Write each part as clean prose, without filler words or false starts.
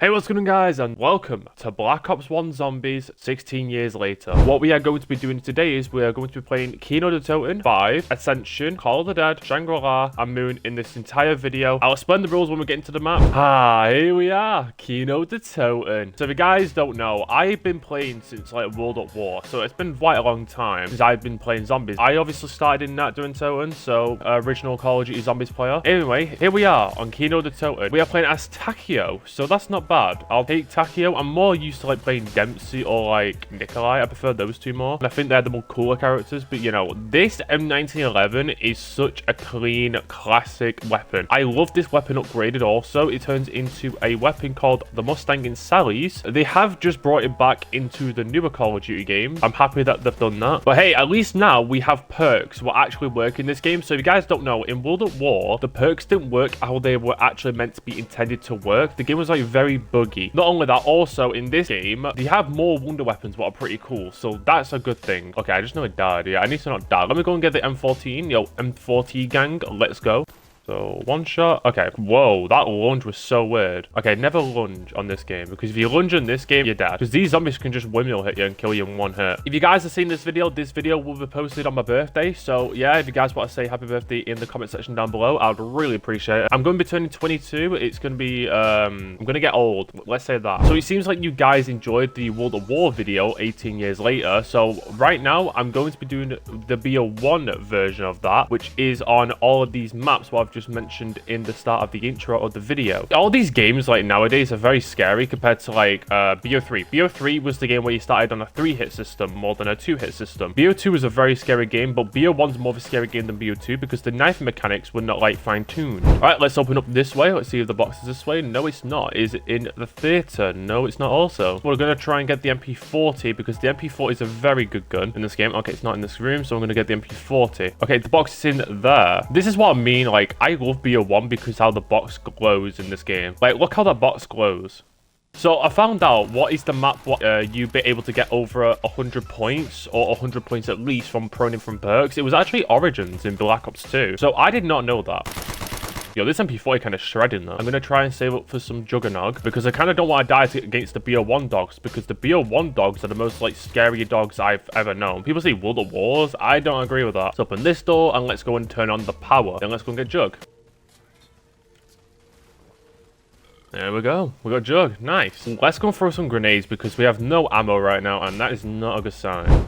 Hey, what's going on, guys, and welcome to Black Ops 1 Zombies 16 years later. What we are going to be doing today is we are going to be playing Kino de Toten, 5, Ascension, Call of the Dead, Shangri-la, and Moon in this entire video. I'll explain the rules when we get into the map. Here we are, Kino de Toten. So if you guys don't know, I've been playing since like World at War, so it's been quite a long time since I've been playing zombies. I obviously started in that doing Toten, so original Call of Duty Zombies player. Anyway, here we are on Kino de Toten. We are playing as Takio, so that's not bad. I'll take Takio. I'm more used to like playing Dempsey or like Nikolai. I prefer those two more. And I think they're the more cooler characters. But you know, this M1911 is such a clean, classic weapon. I love this weapon upgraded also. It turns into a weapon called the Mustang in Sally's. They have just brought it back into the newer Call of Duty game. I'm happy that they've done that. But hey, at least now we have perks that actually work in this game. So if you guys don't know, in World at War, the perks didn't work how they were actually meant to be intended to work. The game was like very buggy. Not only that, also in this game, they have more wonder weapons that are pretty cool. So that's a good thing. Okay, I just know it died. Yeah, I need to not die. Let me go and get the M14. Yo, M40 gang. Let's go. So, one shot. Okay. Whoa, that lunge was so weird. Okay, never lunge on this game. Because if you lunge in this game, you're dead. Because these zombies can just windmill hit you and kill you in one hit. If you guys have seen this video will be posted on my birthday. So, yeah, if you guys want to say happy birthday in the comment section down below, I'd really appreciate it. I'm going to be turning 22. It's going to be, I'm going to get old. Let's say that. So, it seems like you guys enjoyed the World at War video 18 years later. So, right now, I'm going to be doing the BO1 version of that, which is on all of these maps what I've just mentioned in the start of the intro of the video. All these games like nowadays are very scary compared to like BO3. BO3 was the game where you started on a 3-hit system more than a 2-hit system. BO2 was a very scary game, but BO1's more of a scary game than BO2 because the knife mechanics were not like fine-tuned. All right, let's open up this way. Let's see if the box is this way. No, it's not. Is it in the theater? No, it's not also. We're gonna try and get the MP40 because the MP40 is a very good gun in this game. Okay, it's not in this room, so I'm gonna get the MP40. Okay, the box is in there. This is what I mean, like I love BO1 because how the box glows in this game. Like, look how that box glows. So I found out what is the map you'd be able to get over 100 points or 100 points at least from proning from perks. It was actually Origins in Black Ops 2. So I did not know that. Yo, this MP40 kind of shredding though. I'm going to try and save up for some Juggernog because I kind of don't want to die against the BO1 dogs because the BO1 dogs are the most like scary dogs I've ever known. People say World at Wars. I don't agree with that. So open this door and let's go and turn on the power. Then let's go and get Jug. There we go. We got Jug. Nice. Let's go and throw some grenades because we have no ammo right now and that is not a good sign.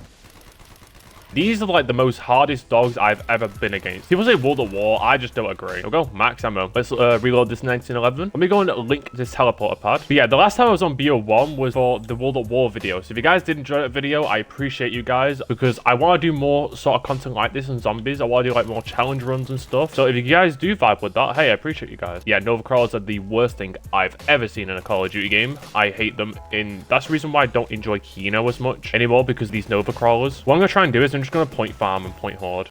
These are like the most hardest dogs I've ever been against. People say World at War. I just don't agree. We'll go max ammo. Let's reload this 1911. Let me go and link this teleporter pad. But yeah, the last time I was on BO1 was for the World at War video. So if you guys did enjoy that video, I appreciate you guys because I want to do more sort of content like this on zombies. I want to do like more challenge runs and stuff. So if you guys do vibe with that, hey, I appreciate you guys. Yeah, Nova Crawlers are the worst thing I've ever seen in a Call of Duty game. I hate them. That's the reason why I don't enjoy Kino as much anymore because these Nova Crawlers. What I'm going to try and do is I'm just going to point farm and point horde.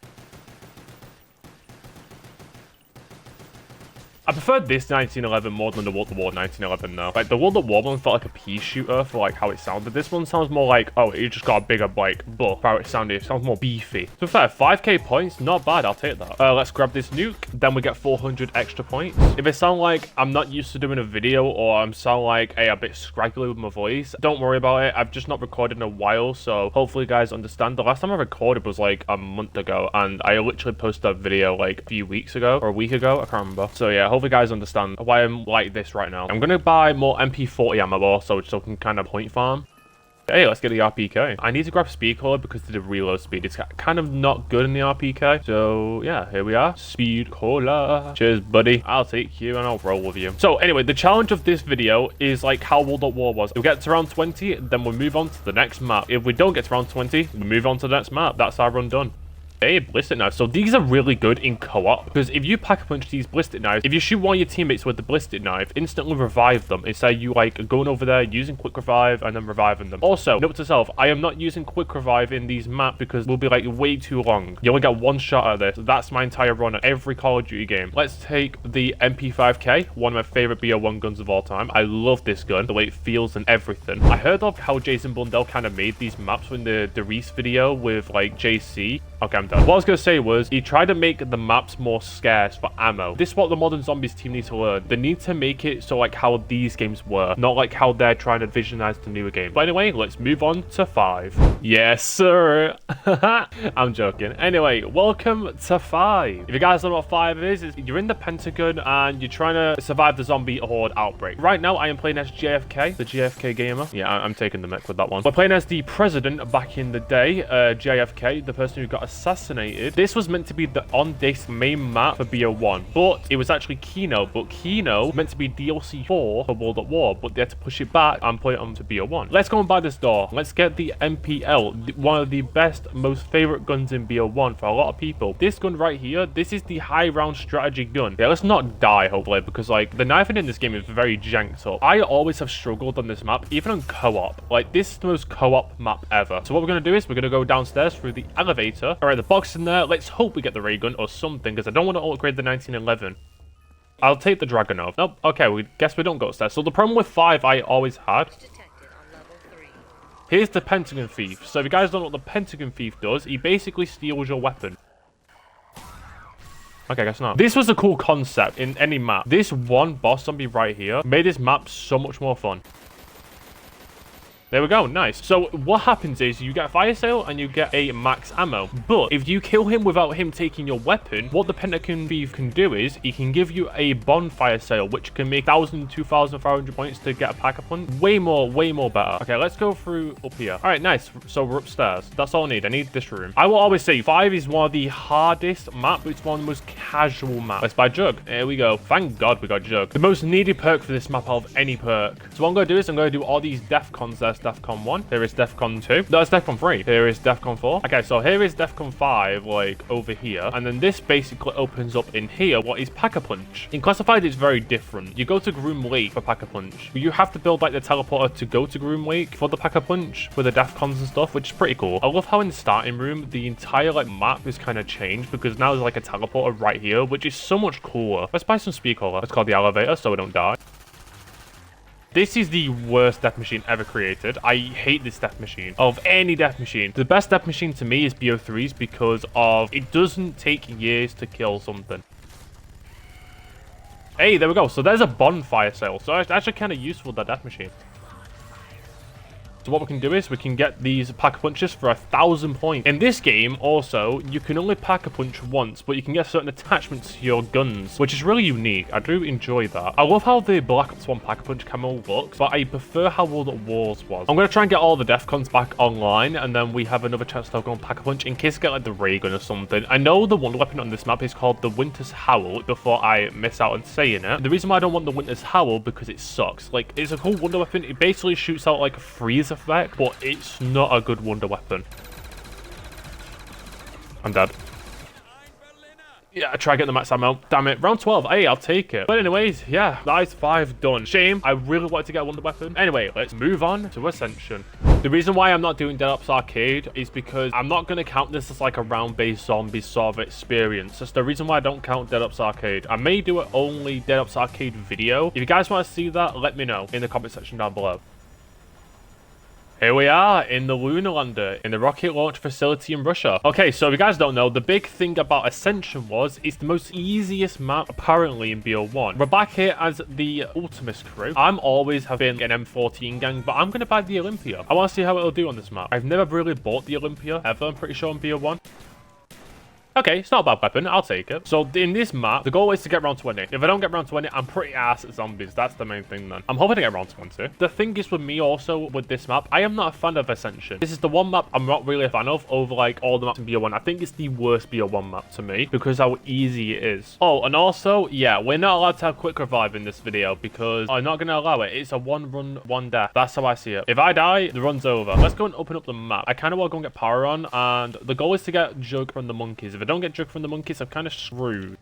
I preferred this 1911 more than the World at War 1911 though. Like the World at War one felt like a pea shooter for like how it sounded. This one sounds more like, oh, it just got a bigger like buff. How it sounded. It sounds more beefy. So fair, 5k points, not bad. I'll take that. Let's grab this nuke. Then we get 400 extra points. If it sound like I'm not used to doing a video or I'm sound like a bit scraggly with my voice, don't worry about it. I've just not recorded in a while, so hopefully you guys understand. The last time I recorded was like a month ago, and I literally posted a video like a few weeks ago or a week ago. I can't remember. So yeah. Hopefully you guys understand why I'm like this right now. I'm gonna buy more MP40 ammo also so I can kind of point farm. Hey, let's get the RPK. I need to grab speed cola because of the reload speed. It's kind of not good in the RPK. So yeah, here we are. Speed cola. Cheers, buddy. I'll take you and I'll roll with you. So anyway, the challenge of this video is like how World at War was. If we get to round 20, then we'll move on to the next map. If we don't get to round 20, we move on to the next map. That's our run done. Hey, ballistic knives. So these are really good in co-op because if you pack a punch these ballistic knives, if you shoot one of your teammates with the ballistic knife, instantly revive them instead of you like going over there using quick revive and then reviving them. Also, note to self, I am not using quick revive in these maps because we'll be like way too long. You only get one shot at this. That's my entire run at every Call of Duty game. Let's take the MP5K, one of my favorite BO1 guns of all time. I love this gun, the way it feels and everything. I heard of how Jason Blundell kind of made these maps in the Reese video with like JC. Okay, I'm done. What I was going to say was, he tried to make the maps more scarce for ammo. This is what the Modern Zombies team needs to learn. They need to make it so like how these games were, not like how they're trying to visionize the newer game. But anyway, let's move on to 5. Yes, sir. I'm joking. Anyway, welcome to 5. If you guys don't know what 5 is you're in the Pentagon and you're trying to survive the zombie horde outbreak. Right now, I am playing as JFK, the JFK gamer. Yeah, I'm taking the mic with that one. We're playing as the president back in the day, JFK, the person who got assassinated. This was meant to be on this main map for BO1, but it was actually Kino. But Kino meant to be DLC 4 for World at War, but they had to push it back and put it onto BO1. Let's go and buy this door. Let's get the MPL, one of the best, most favorite guns in BO1 for a lot of people. This gun right here, this is the high round strategy gun. Yeah, let's not die, hopefully, because like the knifing in this game is very janked up. I always have struggled on this map, even on co-op. Like, this is the most co-op map ever. So what we're going to do is we're going to go downstairs through the elevator. All right, the box in there. Let's hope we get the ray gun or something, because I don't want to upgrade the 1911. I'll take the Dragunov. Nope. Okay, we guess we don't go upstairs. So the problem with 5 I always had. Here's the Pentagon Thief. So if you guys don't know what the Pentagon Thief does, he basically steals your weapon. Okay, I guess not. This was a cool concept in any map. This one boss zombie right here made this map so much more fun. There we go, nice. So what happens is you get a fire sale and you get a max ammo. But if you kill him without him taking your weapon, what the Pentagon Thief can do is he can give you a bonfire sale, which can make 1,000, 2,500 points to get a pack-a-punch. Way more better. Okay, let's go through up here. All right, nice. So we're upstairs. That's all I need. I need this room. I will always say 5 is one of the hardest maps, but it's one of the most casual maps. Let's buy Jug. Here we go. Thank God we got Jug. The most needed perk for this map out of any perk. So what I'm going to do is I'm going to do all these DEFCONs. There's DEFCON 1. There is DEFCON 2. That's DEFCON 3. Here is DEFCON 4. Okay, so here is DEFCON 5, like, over here. And then this basically opens up in here, what is Pack-a-Punch. In Classified, it's very different. You go to Groom Lake for Pack-a-Punch. You have to build, like, the teleporter to go to Groom Lake for the Pack-a-Punch with the DEFCONs and stuff, which is pretty cool. I love how in the starting room, the entire, like, map is kind of changed because now there's, like, a teleporter right here, which is so much cooler. Let's buy some speed cola. Let's call the elevator so we don't die. This is the worst death machine ever created. I hate this death machine. Of any death machine. The best death machine to me is BO3's because of it doesn't take years to kill something. Hey, there we go. So there's a bonfire sale. So it's actually kind of useful, that death machine. So what we can do is we can get these pack-a-punches for 1,000 points. In this game, also, you can only pack-a-punch once, but you can get certain attachments to your guns, which is really unique. I do enjoy that. I love how the Black Ops 1 pack-a-punch camo looks, but I prefer how World at Wars was. I'm going to try and get all the DEFCONs back online, and then we have another chance to go on pack-a-punch in case I get like the ray gun or something. I know the wonder weapon on this map is called the Winter's Howl, before I miss out on saying it. The reason why I don't want the Winter's Howl, because it sucks. Like, it's a cool wonder weapon. It basically shoots out like a freeze effect, but it's not a good wonder weapon. I'm dead. Yeah, try getting the max ammo. Damn it. Round 12. Hey, I'll take it. But anyways, yeah, that is 5 done. Shame. I really wanted to get a wonder weapon. Anyway, let's move on to Ascension. The reason why I'm not doing Dead Ops Arcade is because I'm not going to count this as like a round-based zombie sort of experience. That's the reason why I don't count Dead Ops Arcade. I may do it only Dead Ops Arcade video. If you guys want to see that, let me know in the comment section down below. Here we are in the lunar lander in the rocket launch facility in Russia. Okay, so if you guys don't know, the big thing about Ascension was it's the most easiest map apparently in BO1. We're back here as the Ultimus crew. I'm always have been an M14 gang, but I'm going to buy the Olympia. I want to see how it'll do on this map. I've never really bought the Olympia ever, I'm pretty sure, in BO1. Okay, it's not a bad weapon. I'll take it. So in this map, the goal is to get round 20. If I don't get round 20, I'm pretty ass at zombies. That's the main thing then. I'm hoping to get round 20. The thing is with me also with this map, I am not a fan of Ascension. This is the one map I'm not really a fan of over like all the maps in BO1. I think it's the worst BO1 map to me because how easy it is. Oh, and also, yeah, we're not allowed to have quick revive in this video because I'm not going to allow it. It's a one run, one death. That's how I see it. If I die, the run's over. Let's go and open up the map. I kind of want to go and get power on, and the goal is to get Jug from the monkeys. If I don't get Jug from the monkeys, I'm kind of screwed.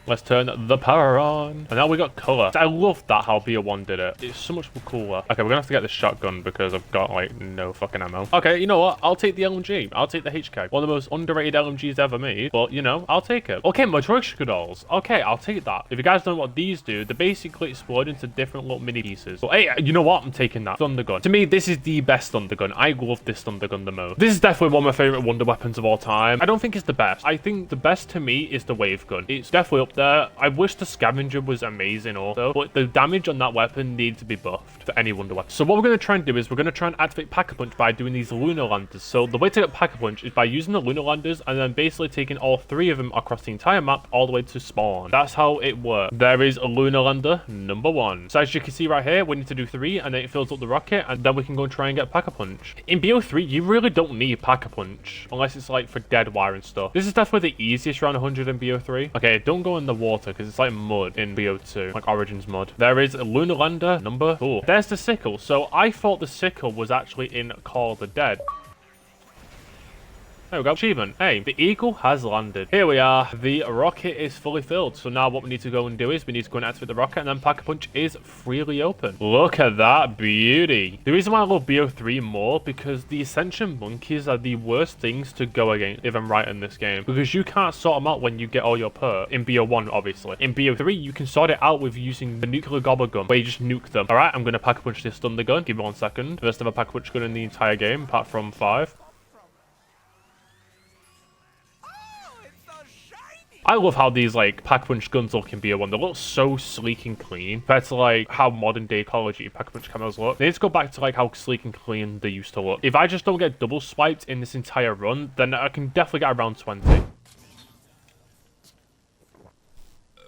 Let's turn the power on. And now we got color. I love that how BO1 did it. It's so much cooler. Okay, we're gonna have to get the shotgun because I've got like no fucking ammo. Okay, you know what? I'll take the LMG. I'll take the HK. One of the most underrated LMGs ever made. But you know, I'll take it. Okay, Matryoshka dolls. Okay, I'll take that. If you guys don't know what these do, they basically explode into different little mini pieces. But hey, you know what? I'm taking that. Thunder gun. To me, this is the best thunder gun. I love this thunder gun the most. This is definitely one of my favorite wonder weapons of all time. I don't think it's the best. I think the best to me is the wave gun. It's definitely up there. I wish the scavenger was amazing also, but the damage on that weapon needs to be buffed for any wonder weapon. So what we're going to try and do is we're going to try and activate Pack-a-Punch by doing these lunar landers. So the way to get Pack-a-Punch is by using the lunar landers and then basically taking all 3 of them across the entire map all the way to spawn. That's how it works. There is a lunar lander number 1. So as you can see right here, we need to do 3 and then it fills up the rocket and then we can go and try and get Pack-a-Punch. In BO3, you really don't need Pack-a-Punch unless it's like for dead wire and stuff. This is definitely the easiest round 100 in BO3. Okay, don't go in the water because it's like mud in BO2, like Origins mud. There is a lunar lander number 4. There's the sickle. So I thought the sickle was actually in Call of the Dead. There we go. Achievement. Hey, the eagle has landed. Here we are. The rocket is fully filled. So now what we need to go and do is we need to go and activate the rocket and then Pack-a-Punch is freely open. Look at that beauty. The reason why I love BO3 more because the Ascension monkeys are the worst things to go against if I'm right in this game. Because you can't sort them out when you get all your perks. In BO1, obviously. In BO3, you can sort it out with using the nuclear gobble gun where you just nuke them. Alright, I'm going to Pack-a-Punch this thunder gun. Give me 1 second. First ever Pack-a-Punch gun in the entire game, apart from 5. I love how these like Pack-a-Punch guns look in BO1. They look so sleek and clean compared to like how modern day Call of Duty Pack-a-Punch cameras look. They need to go back to like how sleek and clean they used to look. If I just don't get double swiped in this entire run, then I can definitely get around 20.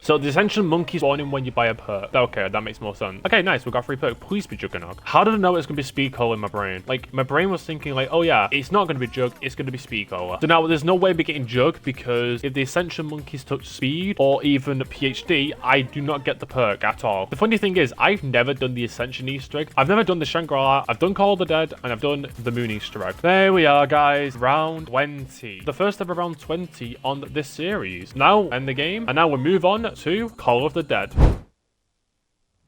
So the Ascension monkey spawning when you buy a perk. Okay, that makes more sense. Okay, nice. We got 3 perk. Please be Juggernog. How did I know it's going to be Speed Cola in my brain? Like, my brain was thinking like, oh yeah, it's not going to be Jug, it's going to be Speed Cola. So now there's no way we're getting Jug because if the Ascension monkeys touch Speed or even PhD, I do not get the perk at all. The funny thing is, I've never done the Ascension Easter egg. I've never done the Shangri-la. I've done Call of the Dead and I've done the Moon Easter egg. There we are, guys. Round 20. The first ever round 20 on this series. Now, end the game. And now we move on to Call of the Dead.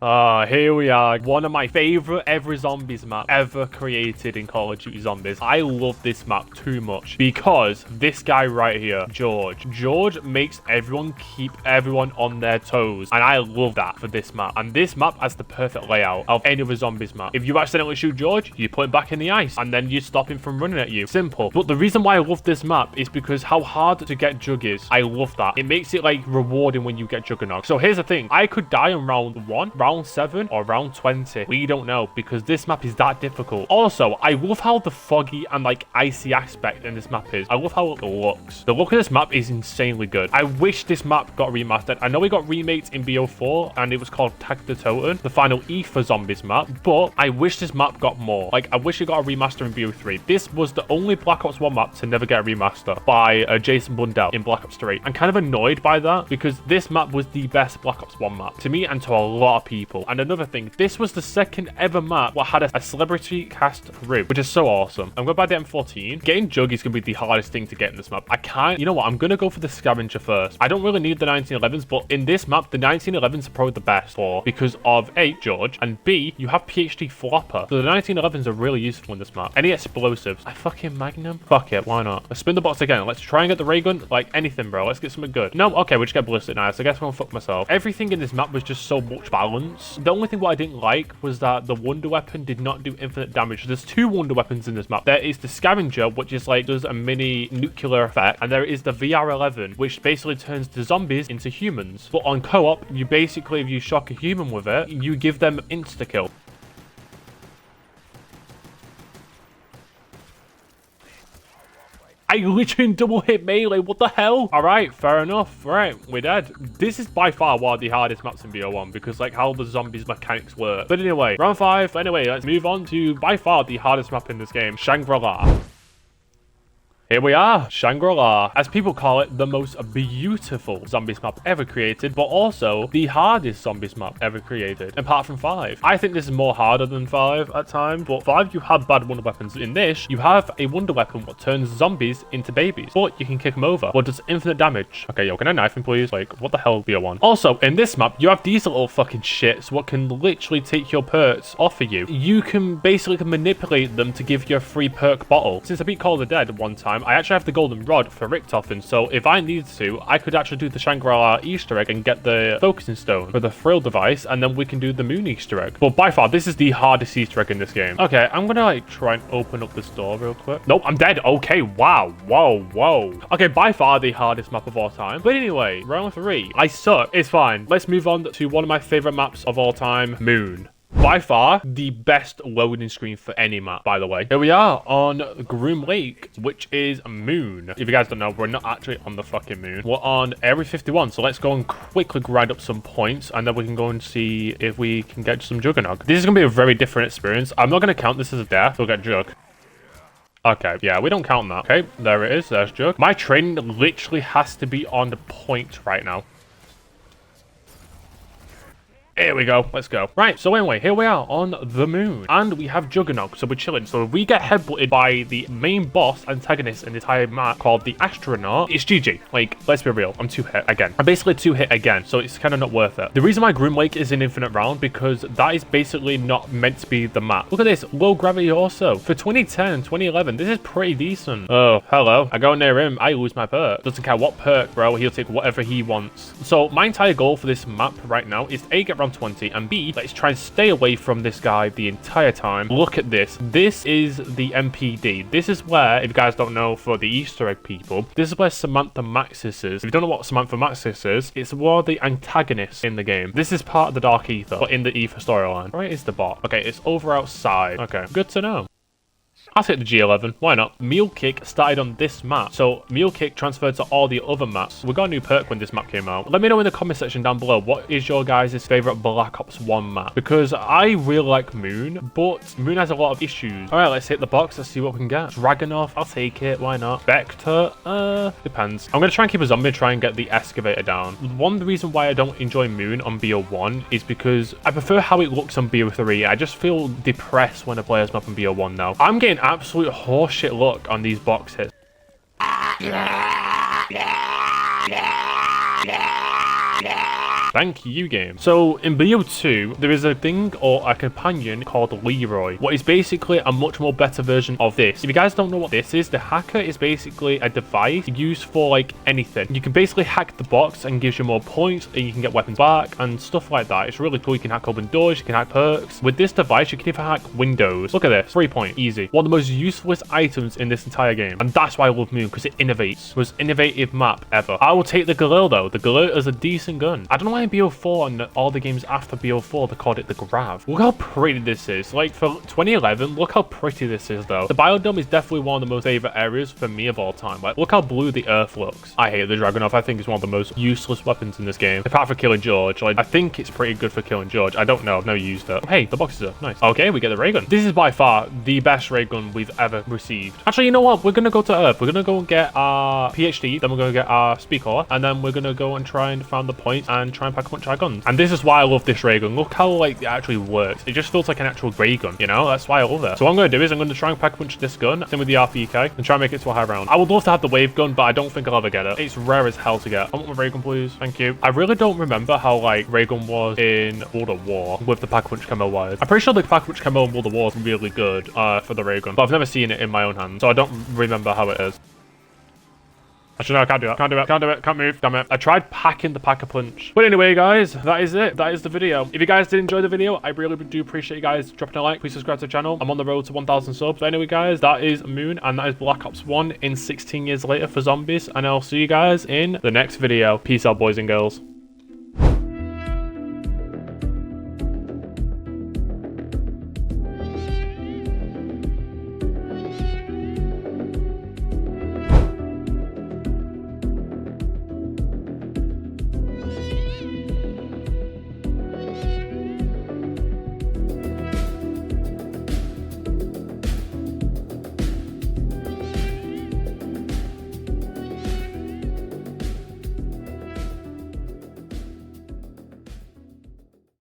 Here we are. One of my favorite ever zombies map ever created in Call of Duty Zombies. I love this map too much because this guy right here, George makes everyone keep everyone on their toes. And I love that for this map. And this map has the perfect layout of any other zombies map. If you accidentally shoot George, you put him back in the ice and then you stop him from running at you. Simple. But the reason why I love this map is because how hard to get Jug is. I love that. It makes it like rewarding when you get Juggernog. So here's the thing. I could die on round 1, round 7 or round 20. We don't know because this map is that difficult. Also, I love how the foggy and like icy aspect in this map is. I love how it looks. The look of this map is insanely good. I wish this map got remastered. I know it got remaked in BO4 and it was called Tag the Totem, the final E for Zombies map, but I wish this map got more. Like, I wish it got a remaster in BO3. This was the only Black Ops 1 map to never get a remaster by Jason Blundell in Black Ops 3. I'm kind of annoyed by that because this map was the best Black Ops 1 map to me and to a lot of people. And another thing, this was the second ever map that had a celebrity cast crew, which is so awesome. I'm going to buy the M14. Getting Jug is going to be the hardest thing to get in this map. I can't, you know what, I'm going to go for the scavenger first. I don't really need the 1911s, but in this map, the 1911s are probably the best for because of A, George, and B, you have PhD Flopper. So the 1911s are really useful in this map. Any explosives? I fucking Magnum? Fuck it, why not? Let's spin the box again. Let's try and get the ray gun. Like anything, bro. Let's get something good. No, okay, we just get ballistic. Nice. I guess I'm going to fuck myself. Everything in this map was just so much balance. The only thing what I didn't like was that the wonder weapon did not do infinite damage. There's 2 wonder weapons in this map. There is the scavenger, which is like does a mini nuclear effect, and there is the VR11, which basically turns the zombies into humans. But on co-op, you basically, if you shock a human with it, you give them insta-kill. I literally double hit melee. What the hell? All right, fair enough. Right, we're dead. This is by far one of the hardest maps in BO1 because like how the zombies mechanics work. But anyway, round 5. Anyway, let's move on to by far the hardest map in this game, Shangri-la. Here we are, Shangri-la. As people call it, the most beautiful zombies map ever created, but also the hardest zombies map ever created, apart from 5. I think this is more harder than 5 at times, but 5 you have bad wonder weapons. In this, you have a wonder weapon that turns zombies into babies, but you can kick them over, but does infinite damage. Okay, yo, can I knife him, please? Like, what the hell, BO1? Also, in this map, you have these little fucking shits what can literally take your perks off of you. You can basically manipulate them to give you a free perk bottle. Since I beat Call of the Dead one time, I actually have the golden rod for Richtofen, so if I needed to, I could actually do the Shangri-La Easter egg and get the focusing stone for the thrill device, and then we can do the moon Easter egg. But by far, this is the hardest Easter egg in this game. Okay, I'm gonna like try and open up this door real quick. Nope, I'm dead. Okay, wow, whoa. Okay, by far the hardest map of all time. But anyway, round 3. I suck. It's fine. Let's move on to one of my favorite maps of all time, Moon. By far, the best loading screen for any map, by the way. Here we are on Groom Lake, which is Moon. If you guys don't know, we're not actually on the fucking moon. We're on Area 51, so let's go and quickly grind up some points, and then we can go and see if we can get some Juggernog. This is going to be a very different experience. I'm not going to count this as a death. We'll get Jug. Okay, yeah, we don't count that. Okay, there it is. There's Jug. My training literally has to be on the point right now. Here we go. Let's go. Right, so anyway, here we are on the moon. And we have Juggernog, so we're chilling. So if we get headbutted by the main boss antagonist in the entire map called the Astronaut, it's GG. Like, let's be real. I'm 2 hit again. I'm basically 2 hit again, so it's kind of not worth it. The reason why Groom Lake is an infinite round, because that is basically not meant to be the map. Look at this. Low gravity also. For 2010, 2011, this is pretty decent. Oh, hello. I go near him, I lose my perk. Doesn't care what perk, bro. He'll take whatever he wants. So my entire goal for this map right now is A, get round 20, and B, let's try and stay away from this guy the entire time. Look at this. This is the MPD. This is where, if you guys don't know, for the Easter egg people, this is where Samantha Maxis is. If you don't know what Samantha Maxis is, it's one of the antagonists in the game. This is part of the Dark Ether, but in the Ether storyline. Where is the bot? Okay, it's over outside. Okay, good to know. I'll take the G11. Why not? Mule Kick started on this map, so Mule Kick transferred to all the other maps. We got a new perk when this map came out. Let me know in the comment section down below, what is your guys' favorite Black Ops 1 map? Because I really like Moon, but Moon has a lot of issues. All right, let's hit the box. Let's see what we can get. Dragunov, I'll take it. Why not? Vector, depends. I'm going to try and keep a zombie and try and get the excavator down. One reason why I don't enjoy Moon on BO1 is because I prefer how it looks on BO3. I just feel depressed when I play as map on BO1 now. I'm getting absolute horseshit look on these boxes. Thank you, game. So in BO2, there is a thing or a companion called Leroy, what is basically a much more better version of this. If you guys don't know what this is, the hacker is basically a device used for like anything. You can basically hack the box and gives you more points, and you can get weapons back and stuff like that. It's really cool. You can hack open doors, you can hack perks. With this device, you can even hack windows. Look at this, 3 point, easy. One of the most useless items in this entire game, and that's why I love Moon, because it innovates. Most innovative map ever. I will take the Galil though. The Galil is a decent gun. I don't know why in BO4 and all the games after BO4 they called it the Grav. Look how pretty this is. Like for 2011, look how pretty this is though. The Biodome is definitely one of the most favorite areas for me of all time. Like look how blue the earth looks. I hate the Dragunov. I think it's one of the most useless weapons in this game. Apart from killing George. Like I think it's pretty good for killing George. I don't know. I've never used it. Oh, hey, the boxes are nice. Okay, we get the ray gun. This is by far the best ray gun we've ever received. Actually, you know what? We're gonna go to Earth. We're gonna go and get our PhD. Then we're gonna get our speaker, and then we're gonna go and try and find the points and try and pack a bunch of our guns. And this is why I love this ray gun. Look how like it actually works. It just feels like an actual ray gun, you know? That's why I love it. So what I'm going to do is I'm going to try and pack a bunch of this gun, same with the RPK, and try and make it to a high round. I would love to have the wave gun, but I don't think I'll ever get it. It's rare as hell to get. I want my ray gun, please. Thank you. I really don't remember how like ray gun was in World of War with the pack-a-punch camo wires. I'm pretty sure the pack-a-punch camo in World of War is really good for the ray gun, but I've never seen it in my own hands, so I don't remember how it is. Actually, no, I can't do it. Can't do it. Can't do it. Can't move. Damn it. I tried packing the pack-a-punch. But anyway, guys, that is it. That is the video. If you guys did enjoy the video, I really do appreciate you guys dropping a like. Please subscribe to the channel. I'm on the road to 1,000 subs. But anyway, guys, that is Moon, and that is Black Ops 1 in 16 years later for zombies. And I'll see you guys in the next video. Peace out, boys and girls.